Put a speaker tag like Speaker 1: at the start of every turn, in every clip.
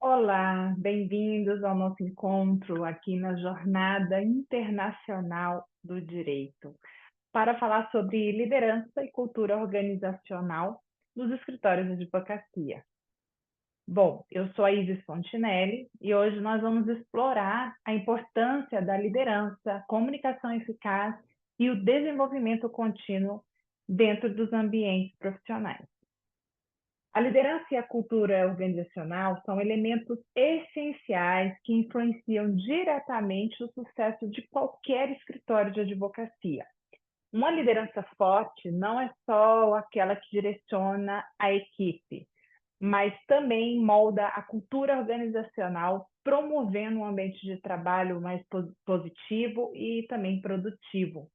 Speaker 1: Olá, bem-vindos ao nosso encontro aqui na Jornada Internacional do Direito, para falar sobre liderança e cultura organizacional nos escritórios de advocacia. Bom, eu sou a Isis Fontinelli e hoje nós vamos explorar a importância da liderança, comunicação eficaz e o desenvolvimento contínuo dentro dos ambientes profissionais. A liderança e a cultura organizacional são elementos essenciais que influenciam diretamente o sucesso de qualquer escritório de advocacia. Uma liderança forte não é só aquela que direciona a equipe, mas também molda a cultura organizacional, promovendo um ambiente de trabalho mais positivo e também produtivo.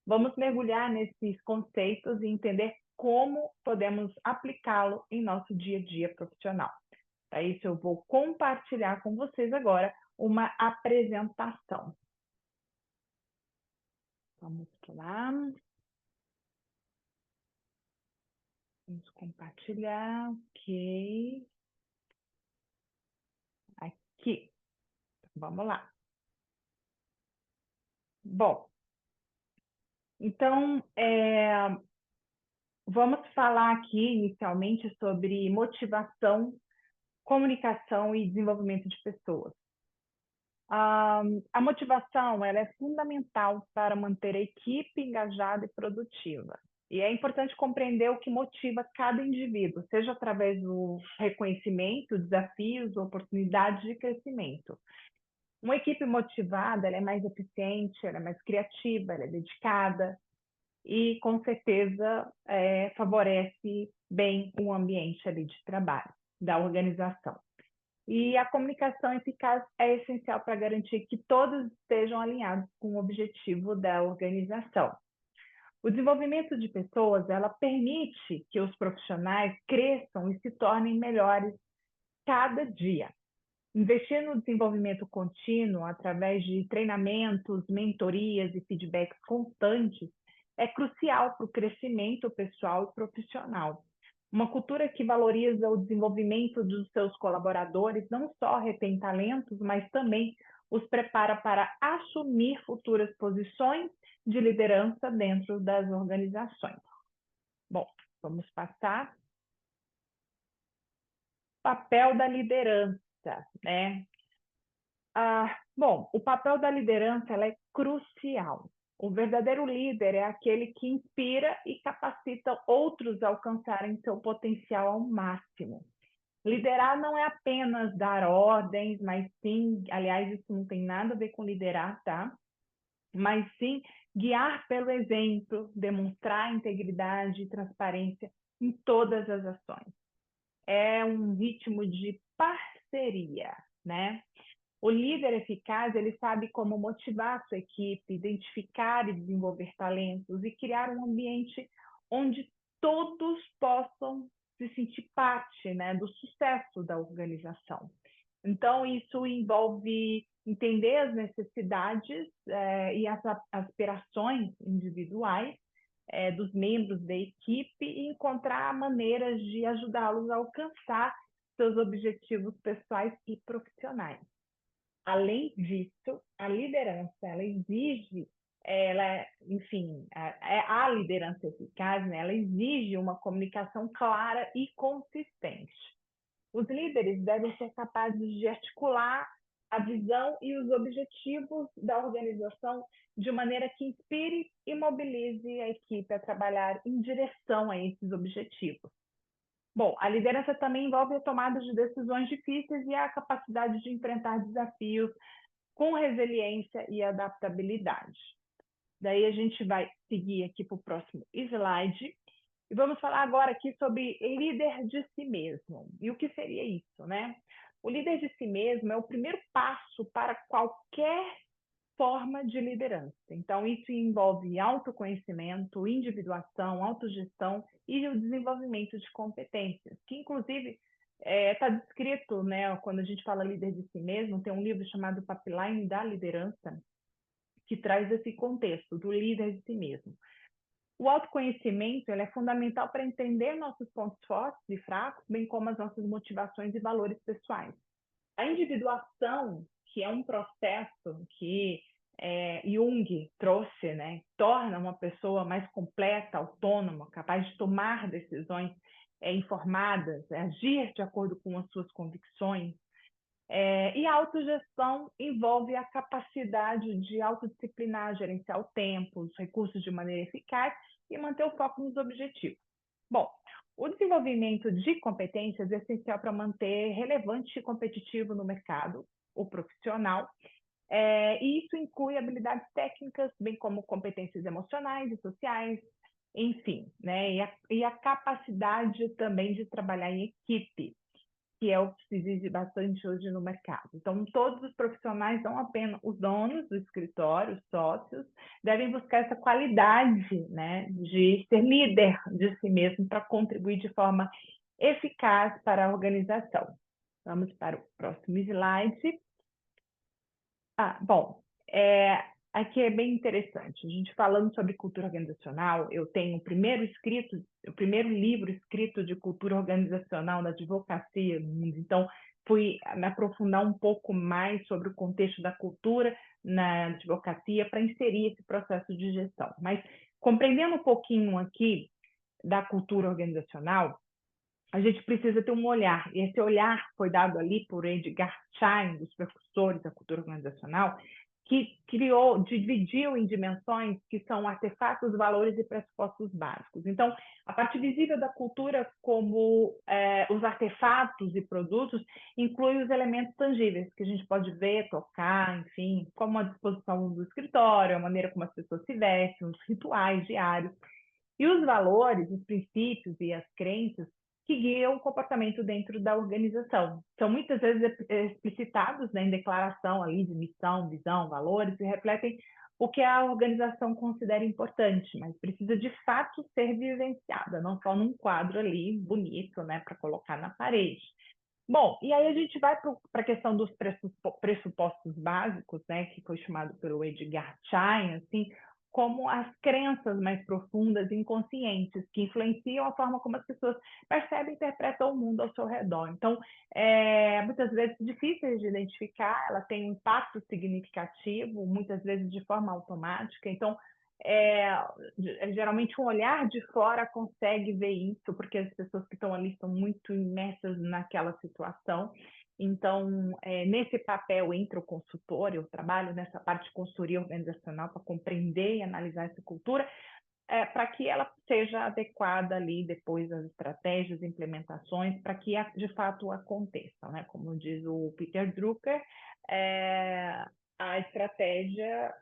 Speaker 1: Vamos mergulhar nesses conceitos e entender como podemos aplicá-lo em nosso dia a dia profissional. Para isso, eu vou compartilhar com vocês agora uma apresentação. Vamos lá. Vamos compartilhar. Ok. Aqui. Vamos lá. Bom, então, vamos falar aqui inicialmente sobre motivação, comunicação e desenvolvimento de pessoas. A motivação ela é fundamental para manter a equipe engajada e produtiva. E é importante compreender o que motiva cada indivíduo, seja através do reconhecimento, desafios, oportunidades de crescimento. Uma equipe motivada ela é mais eficiente, ela é mais criativa, ela é dedicada e, com certeza, favorece bem o ambiente ali de trabalho, da organização. E a comunicação eficaz é essencial para garantir que todos estejam alinhados com o objetivo da organização. O desenvolvimento de pessoas, ela permite que os profissionais cresçam e se tornem melhores cada dia. Investir no desenvolvimento contínuo através de treinamentos, mentorias e feedbacks constantes é crucial para o crescimento pessoal e profissional. Uma cultura que valoriza o desenvolvimento dos seus colaboradores não só retém talentos, mas também os prepara para assumir futuras posições de liderança dentro das organizações. Bom, vamos passar. Papel da liderança, né? Bom, o papel da liderança ela é crucial. O verdadeiro líder é aquele que inspira e capacita outros a alcançarem seu potencial ao máximo. Liderar não é apenas dar ordens, mas sim, aliás, isso não tem nada a ver com liderar, tá? Mas sim guiar pelo exemplo, demonstrar integridade e transparência em todas as ações. É um ritmo de parceria, né? O líder eficaz, ele sabe como motivar a sua equipe, identificar e desenvolver talentos e criar um ambiente onde todos possam se sentir parte, né, do sucesso da organização. Então, isso envolve entender as necessidades e as aspirações individuais dos membros da equipe e encontrar maneiras de ajudá-los a alcançar seus objetivos pessoais e profissionais. Além disso, a liderança, ela exige, enfim, a liderança eficaz, né, ela exige uma comunicação clara e consistente. Os líderes devem ser capazes de articular a visão e os objetivos da organização de maneira que inspire e mobilize a equipe a trabalhar em direção a esses objetivos. Bom, a liderança também envolve a tomada de decisões difíceis e a capacidade de enfrentar desafios com resiliência e adaptabilidade. Daí a gente vai seguir aqui para o próximo slide. E vamos falar agora aqui sobre líder de si mesmo. E o que seria isso, né? O líder de si mesmo é o primeiro passo para qualquer forma de liderança. Então, isso envolve autoconhecimento, individuação, autogestão e o desenvolvimento de competências, que inclusive está descrito, né, quando a gente fala líder de si mesmo, tem um livro chamado Pipeline da Liderança, que traz esse contexto do líder de si mesmo. O autoconhecimento ele é fundamental para entender nossos pontos fortes e fracos, bem como as nossas motivações e valores pessoais. A individuação, que é um processo que Jung trouxe, né, torna uma pessoa mais completa, autônoma, capaz de tomar decisões informadas, agir de acordo com as suas convicções. E a autogestão envolve a capacidade de autodisciplinar, gerenciar o tempo, os recursos de maneira eficaz e manter o foco nos objetivos. Bom, o desenvolvimento de competências é essencial para manter relevante e competitivo no mercado, o profissional, e isso inclui habilidades técnicas, bem como competências emocionais e sociais, enfim, né? E a capacidade também de trabalhar em equipe, que é o que se exige bastante hoje no mercado. Então, todos os profissionais, não apenas os donos do escritório, os sócios, devem buscar essa qualidade, né, de ser líder de si mesmo para contribuir de forma eficaz para a organização. Vamos para o próximo slide. Bom, aqui é bem interessante. A gente falando sobre cultura organizacional, eu tenho o primeiro livro escrito de cultura organizacional na advocacia no mundo. Então, fui me aprofundar um pouco mais sobre o contexto da cultura na advocacia para inserir esse processo de gestão. Mas, compreendendo um pouquinho aqui da cultura organizacional, a gente precisa ter um olhar, e esse olhar foi dado ali por Edgar Schein, dos precursores da cultura organizacional, que dividiu em dimensões que são artefatos, valores e pressupostos básicos. Então, a parte visível da cultura, como os artefatos e produtos, inclui os elementos tangíveis, que a gente pode ver, tocar, enfim, como a disposição do escritório, a maneira como as pessoas se vestem, os rituais diários. E os valores, os princípios e as crenças que guiam o comportamento dentro da organização. São muitas vezes explicitados, né, em declaração ali de missão, visão, valores, e refletem o que a organização considera importante, mas precisa de fato ser vivenciada, não só num quadro ali bonito, né, para colocar na parede. Bom, e aí a gente vai para a questão dos pressupostos básicos, né, que foi chamado pelo Edgar Schein, assim, como as crenças mais profundas e inconscientes, que influenciam a forma como as pessoas percebem e interpretam o mundo ao seu redor. Então, muitas vezes difíceis de identificar, ela tem um impacto significativo, muitas vezes de forma automática. Então, geralmente um olhar de fora consegue ver isso, porque as pessoas que estão ali estão muito imersas naquela situação. Então, nesse papel entra o consultor, eu trabalho nessa parte de consultoria organizacional para compreender e analisar essa cultura, para que ela seja adequada ali depois das estratégias, implementações, para que de fato aconteça, né? Como diz o Peter Drucker, a estratégia,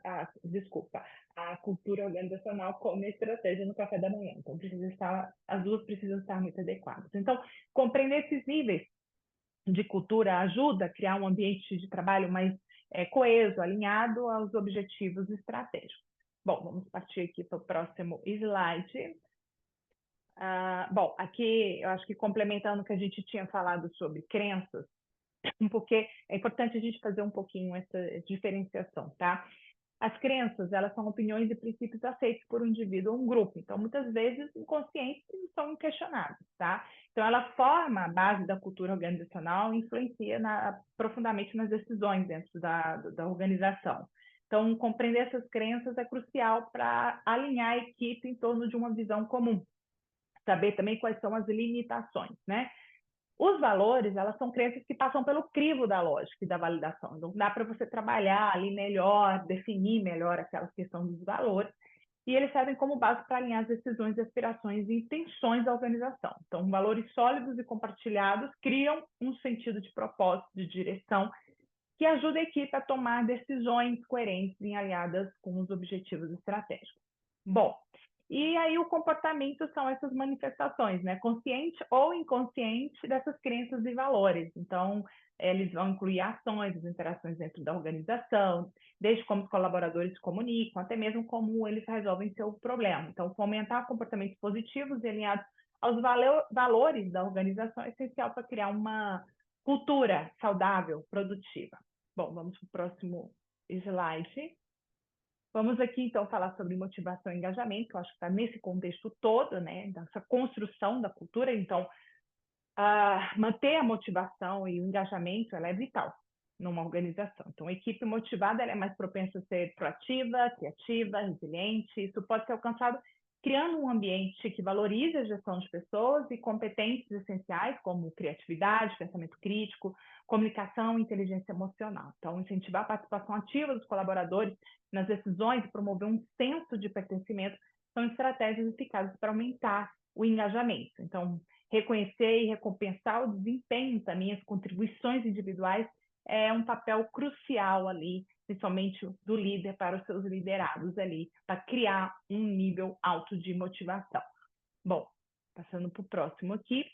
Speaker 1: a cultura organizacional como estratégia no café da manhã. Então, as duas precisam estar muito adequadas. Então, compreender esses níveis de cultura ajuda a criar um ambiente de trabalho mais coeso, alinhado aos objetivos estratégicos. Bom, vamos partir aqui para o próximo slide. Bom, aqui eu acho que complementando o que a gente tinha falado sobre crenças, porque é importante a gente fazer um pouquinho essa diferenciação, tá? As crenças, elas são opiniões e princípios aceitos por um indivíduo ou um grupo. Então, muitas vezes, inconscientes são inquestionados, tá? Então, ela forma a base da cultura organizacional e influencia profundamente nas decisões dentro da organização. Então, compreender essas crenças é crucial para alinhar a equipe em torno de uma visão comum. Saber também quais são as limitações, né? Os valores, elas são crenças que passam pelo crivo da lógica e da validação. Então, dá para você trabalhar ali melhor, definir melhor aquela questão dos valores, e eles servem como base para alinhar as decisões, aspirações e intenções da organização. Então, valores sólidos e compartilhados criam um sentido de propósito, de direção, que ajuda a equipe a tomar decisões coerentes e alinhadas com os objetivos estratégicos. Bom, e aí o comportamento são essas manifestações, né? Consciente ou inconsciente dessas crenças e valores. Então, eles vão incluir ações, as interações dentro da organização, desde como os colaboradores se comunicam, até mesmo como eles resolvem seu problema. Então, fomentar comportamentos positivos e alinhados aos valores da organização é essencial para criar uma cultura saudável, produtiva. Bom, vamos para o próximo slide. Vamos aqui, então, falar sobre motivação e engajamento, que eu acho que está nesse contexto todo, né, dessa construção da cultura. Então, manter a motivação e o engajamento, ela é vital numa organização. Então, a equipe motivada, ela é mais propensa a ser proativa, criativa, resiliente. Isso pode ser alcançado criando um ambiente que valorize a gestão de pessoas e competências essenciais, como criatividade, pensamento crítico, comunicação e inteligência emocional. Então, incentivar a participação ativa dos colaboradores nas decisões e promover um senso de pertencimento são estratégias eficazes para aumentar o engajamento. Então, reconhecer e recompensar o desempenho também, as contribuições individuais, é um papel crucial ali, principalmente do líder para os seus liderados ali, para criar um nível alto de motivação. Bom, passando para o próximo aqui,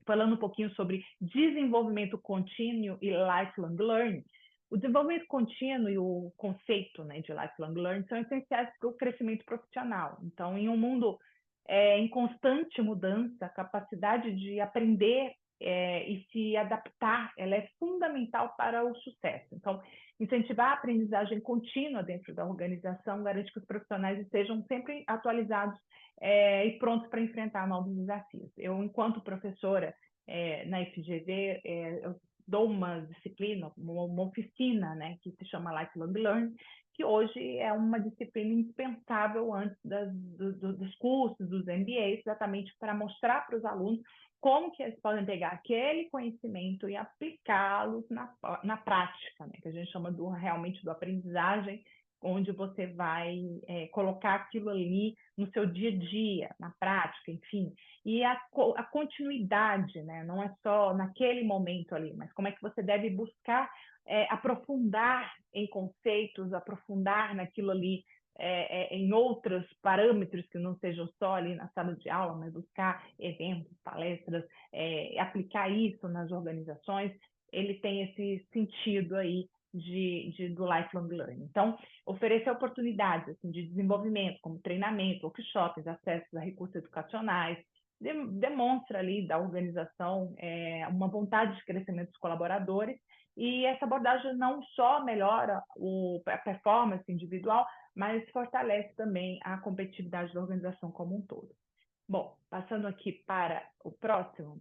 Speaker 1: falando um pouquinho sobre desenvolvimento contínuo e lifelong learning. O desenvolvimento contínuo e o conceito, né, de lifelong learning são essenciais para o crescimento profissional. Então, em um mundo em constante mudança, a capacidade de aprender e se adaptar, ela é fundamental para o sucesso. Então, incentivar a aprendizagem contínua dentro da organização garante que os profissionais estejam sempre atualizados e prontos para enfrentar novos desafios. Eu, enquanto professora na FGV, eu dou uma disciplina, uma oficina, né, que se chama Lifelong Learning, que hoje é uma disciplina indispensável antes dos cursos, dos MBAs, exatamente para mostrar para os alunos como que eles podem pegar aquele conhecimento e aplicá-los na prática, né, que a gente chama realmente do aprendizagem, onde você vai colocar aquilo ali no seu dia a dia, na prática, enfim. E a continuidade, né? Não é só naquele momento ali, mas como é que você deve buscar aprofundar em conceitos, aprofundar naquilo ali, em outros parâmetros que não sejam só ali na sala de aula, mas buscar eventos, palestras, aplicar isso nas organizações, ele tem esse sentido aí do lifelong learning. Então, oferecer oportunidades assim, de desenvolvimento, como treinamento, workshops, acesso a recursos educacionais, demonstra ali da organização uma vontade de crescimento dos colaboradores, e essa abordagem não só melhora a performance individual, mas fortalece também a competitividade da organização como um todo. Bom, passando aqui para o próximo,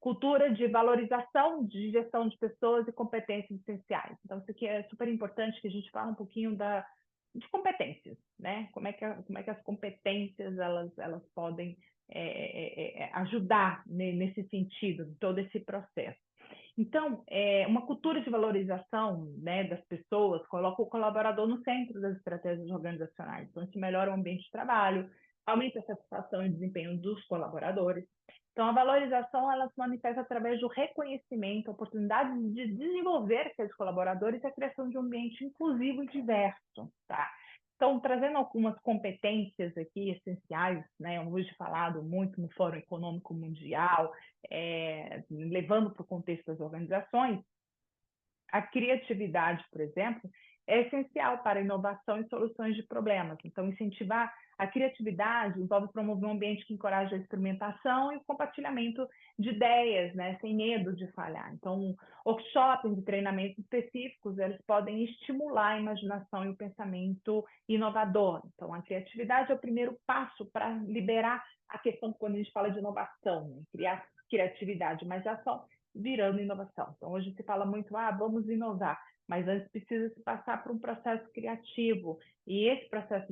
Speaker 1: cultura de valorização de gestão de pessoas e competências essenciais. Então, isso aqui é super importante que a gente fale um pouquinho de competências, né? Como é que as competências elas podem ajudar nesse sentido, em todo esse processo. Então, uma cultura de valorização, né, das pessoas coloca o colaborador no centro das estratégias organizacionais. Então, isso melhora o ambiente de trabalho, aumenta a satisfação e desempenho dos colaboradores. Então, a valorização ela se manifesta através do reconhecimento, oportunidades de desenvolver aqueles colaboradores e a criação de um ambiente inclusivo e diverso, tá? Então, trazendo algumas competências aqui essenciais, né, hoje falado muito no Fórum Econômico Mundial, levando para o contexto das organizações, a criatividade, por exemplo, é essencial para a inovação e soluções de problemas. Então, incentivar a criatividade envolve promover um ambiente que encoraja a experimentação e o compartilhamento de ideias, né, sem medo de falhar. Então, workshops e treinamentos específicos, eles podem estimular a imaginação e o pensamento inovador. Então, a criatividade é o primeiro passo para liberar a questão quando a gente fala de inovação, né? Criar criatividade, mas ação virando inovação. Então, hoje se fala muito, vamos inovar, mas antes precisa se passar por um processo criativo, e esse processo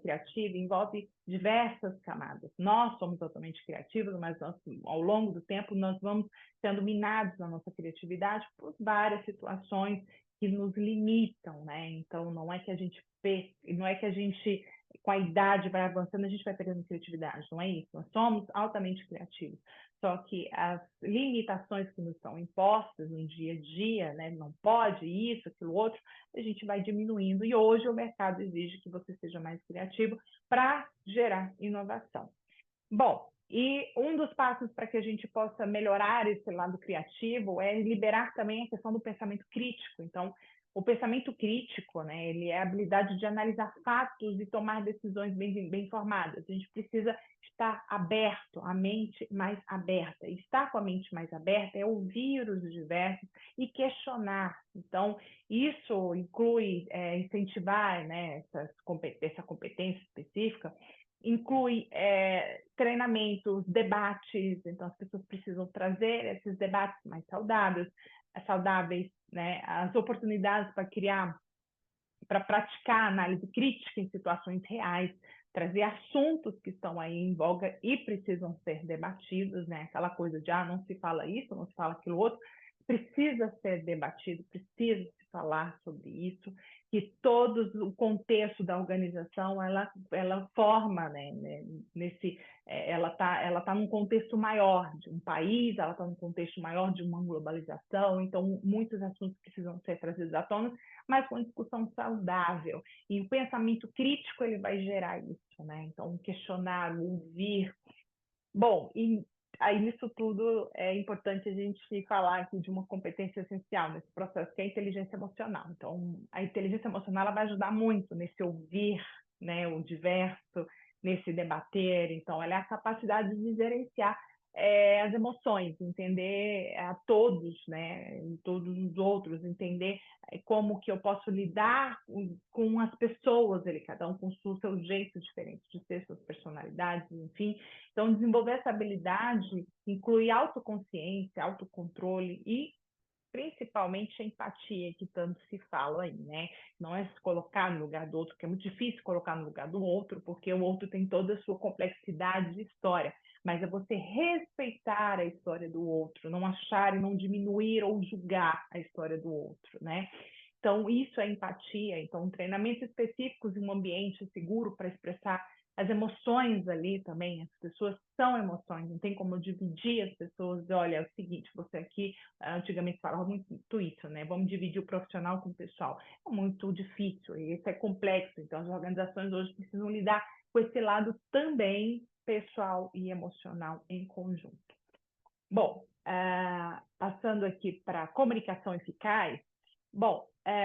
Speaker 1: criativo envolve diversas camadas. Nós somos totalmente criativos, mas ao longo do tempo nós vamos sendo minados na nossa criatividade por várias situações que nos limitam, né? Então, não é que a gente com a idade vai avançando, a gente vai perdendo criatividade, não é isso. Nós somos altamente criativos. Só que as limitações que nos são impostas no dia a dia, né, não pode isso, aquilo outro, a gente vai diminuindo. E hoje o mercado exige que você seja mais criativo para gerar inovação. Bom, e um dos passos para que a gente possa melhorar esse lado criativo é liberar também a questão do pensamento crítico. Então, o pensamento crítico, né, ele é a habilidade de analisar fatos e tomar decisões bem informadas. A gente precisa estar aberto, a mente mais aberta. E estar com a mente mais aberta é ouvir os diversos e questionar. Então, isso inclui incentivar, né, essa competência específica, inclui treinamentos, debates, então as pessoas precisam trazer esses debates mais saudáveis, né? As oportunidades para praticar análise crítica em situações reais, trazer assuntos que estão aí em voga e precisam ser debatidos, né? Aquela coisa de não se fala isso, não se fala aquilo outro, precisa ser debatido, precisa se falar sobre isso, que todo o contexto da organização ela forma, né, ela tá num contexto maior de um país, ela está num contexto maior de uma globalização, então muitos assuntos precisam ser trazidos à tona, mas com discussão saudável. E o pensamento crítico ele vai gerar isso, né? Então questionar, ouvir. Bom, e aí nisso tudo é importante a gente falar aqui de uma competência essencial nesse processo, que é a inteligência emocional. Então, a inteligência emocional ela vai ajudar muito nesse ouvir, né, o diverso, nesse debater. Então, ela é a capacidade de gerenciar as emoções, entender a todos, né, todos os outros, entender como que eu posso lidar com as pessoas, cada um com o seu jeito diferente de ser, suas personalidades, enfim. Então, desenvolver essa habilidade inclui autoconsciência, autocontrole e principalmente a empatia, que tanto se fala aí, né? Não é se colocar no lugar do outro, que é muito difícil colocar no lugar do outro, porque o outro tem toda a sua complexidade de história, mas é você respeitar a história do outro, não achar e não diminuir ou julgar a história do outro, né? Então, isso é empatia. Então, treinamentos específicos em um ambiente seguro para expressar as emoções ali também. As pessoas são emoções, não tem como eu dividir as pessoas. Olha, é o seguinte, você aqui, antigamente falava muito isso, né? Vamos dividir o profissional com o pessoal. É muito difícil, e isso é complexo. Então, as organizações hoje precisam lidar com esse lado também pessoal e emocional em conjunto. Bom, passando aqui para comunicação eficaz, bom,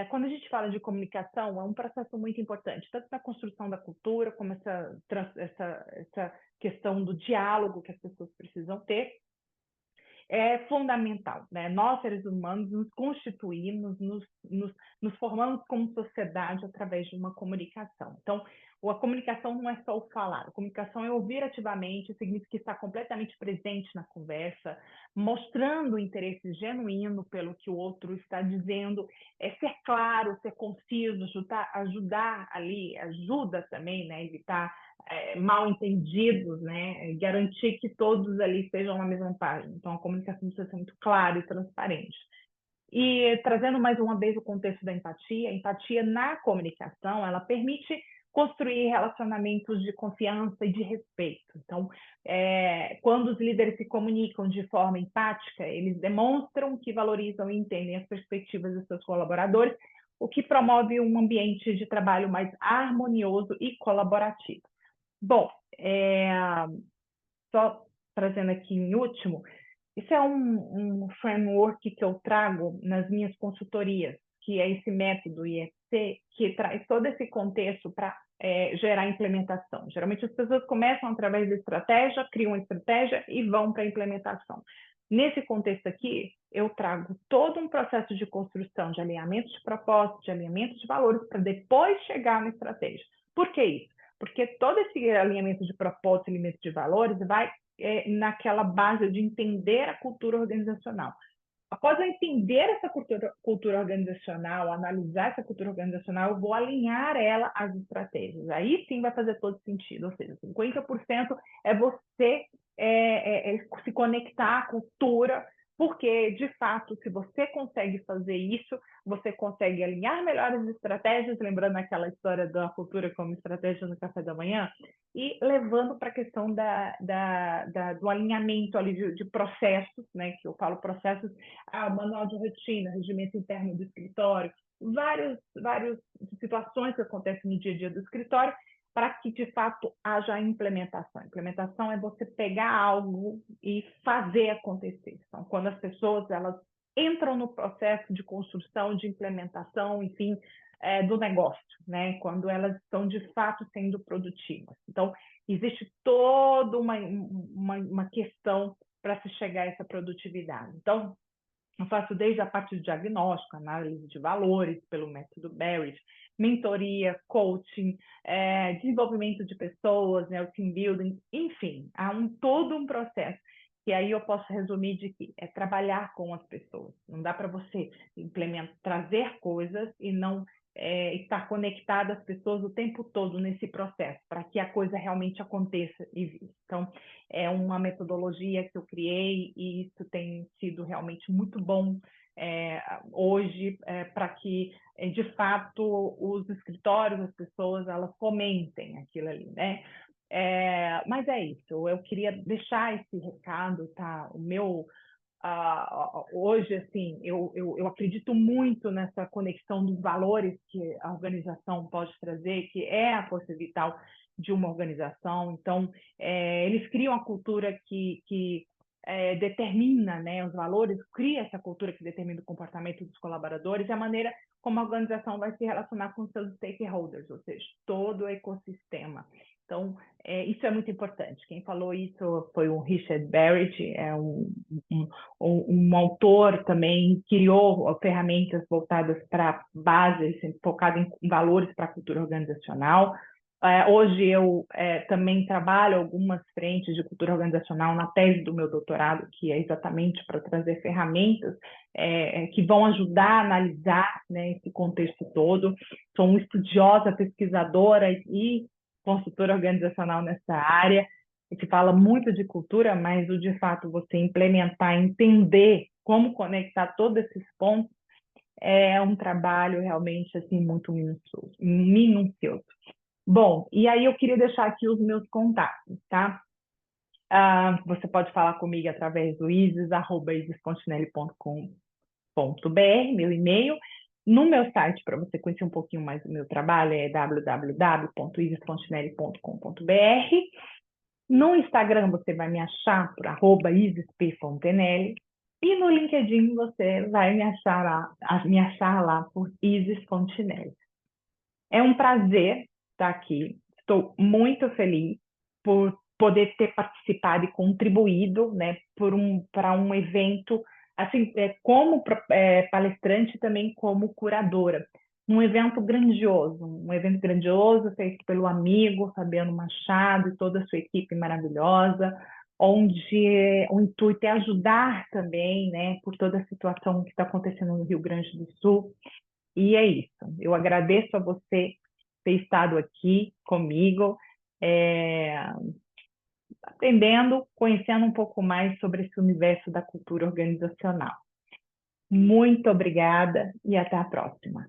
Speaker 1: quando a gente fala de comunicação, é um processo muito importante, tanto na construção da cultura, como essa questão do diálogo que as pessoas precisam ter, é fundamental, né? Nós, seres humanos, nos constituímos, nos formamos como sociedade através de uma comunicação. Então, a comunicação não é só o falar, a comunicação é ouvir ativamente, significa estar completamente presente na conversa, mostrando interesse genuíno pelo que o outro está dizendo, ser claro, ser conciso, ajudar ali, ajuda também, né, evitar mal entendidos, né, garantir que todos ali estejam na mesma página. Então, a comunicação precisa ser muito clara e transparente. E trazendo mais uma vez o contexto da empatia, a empatia na comunicação, ela permite construir relacionamentos de confiança e de respeito. Então, quando os líderes se comunicam de forma empática, eles demonstram que valorizam e entendem as perspectivas dos seus colaboradores, o que promove um ambiente de trabalho mais harmonioso e colaborativo. Bom, só trazendo aqui em último, isso é um framework que eu trago nas minhas consultorias, que é esse método IFC, que traz todo esse contexto para gerar implementação. Geralmente as pessoas começam através da estratégia, criam uma estratégia e vão para a implementação. Nesse contexto aqui, eu trago todo um processo de construção de alinhamento de propósito, de alinhamento de valores, para depois chegar na estratégia. Por que isso? Porque todo esse alinhamento de propósito, alinhamento de valores, vai naquela base de entender a cultura organizacional. Após eu entender essa cultura organizacional, analisar essa cultura organizacional, eu vou alinhar ela às estratégias. Aí sim vai fazer todo sentido. Ou seja, 50% é você se conectar à cultura, porque, de fato, se você consegue fazer isso, você consegue alinhar melhor as estratégias, lembrando aquela história da cultura como estratégia no café da manhã, e levando para a questão do alinhamento ali de processos, né, que eu falo processos, manual de rotina, regimento interno do escritório, várias situações que acontecem no dia a dia do escritório, para que, de fato, haja implementação. Implementação é você pegar algo e fazer acontecer. Então, quando as pessoas elas entram no processo de construção, de implementação, enfim, do negócio, né? Quando elas estão, de fato, sendo produtivas. Então, existe toda uma questão para se chegar a essa produtividade. Então, eu faço desde a parte do diagnóstico, análise de valores, pelo método Barrett, mentoria, coaching, desenvolvimento de pessoas, né, o team building, enfim, há todo um processo. E aí eu posso resumir de que é trabalhar com as pessoas. Não dá para você implementar, trazer coisas e não estar conectado às pessoas o tempo todo nesse processo, para que a coisa realmente aconteça e vire. Então, é uma metodologia que eu criei e isso tem sido realmente muito bom hoje, para que, de fato, os escritórios, as pessoas, elas fomentem aquilo ali, né? Mas é isso, eu queria deixar esse recado, tá? O meu, hoje, assim, eu acredito muito nessa conexão dos valores que a organização pode trazer, que é a força vital de uma organização. Então, eles criam a cultura que determina, né, os valores, cria essa cultura que determina o comportamento dos colaboradores e a maneira como a organização vai se relacionar com seus stakeholders, ou seja, todo o ecossistema. Então, isso é muito importante. Quem falou isso foi o Richard Barrett, um autor também, criou ferramentas voltadas para bases, focado em valores para a cultura organizacional. Hoje eu também trabalho algumas frentes de cultura organizacional na tese do meu doutorado, que é exatamente para trazer ferramentas que vão ajudar a analisar, né, esse contexto todo. Sou uma estudiosa, pesquisadora e consultora organizacional nessa área. Se fala muito de cultura, mas o de fato você implementar, entender como conectar todos esses pontos é um trabalho realmente assim muito minucioso. Bom, e aí eu queria deixar aqui os meus contatos, tá? Você pode falar comigo através do isis@isisfontinelli.com.br, meu e-mail. No meu site, para você conhecer um pouquinho mais do meu trabalho, é www.isisfontinelli.com.br. No Instagram você vai me achar por @isispfontenelle. E no LinkedIn você vai me achar lá por Isis Fontinelli. É um prazer estar aqui. Estou muito feliz por poder ter participado e contribuído, né, para um evento, assim, como palestrante e também como curadora. Um evento grandioso feito pelo amigo Fabiano Machado e toda a sua equipe maravilhosa, onde o intuito é ajudar também, né, por toda a situação que está acontecendo no Rio Grande do Sul. E é isso. Eu agradeço a você ter estado aqui comigo, é, aprendendo, conhecendo um pouco mais sobre esse universo da cultura organizacional. Muito obrigada e até a próxima.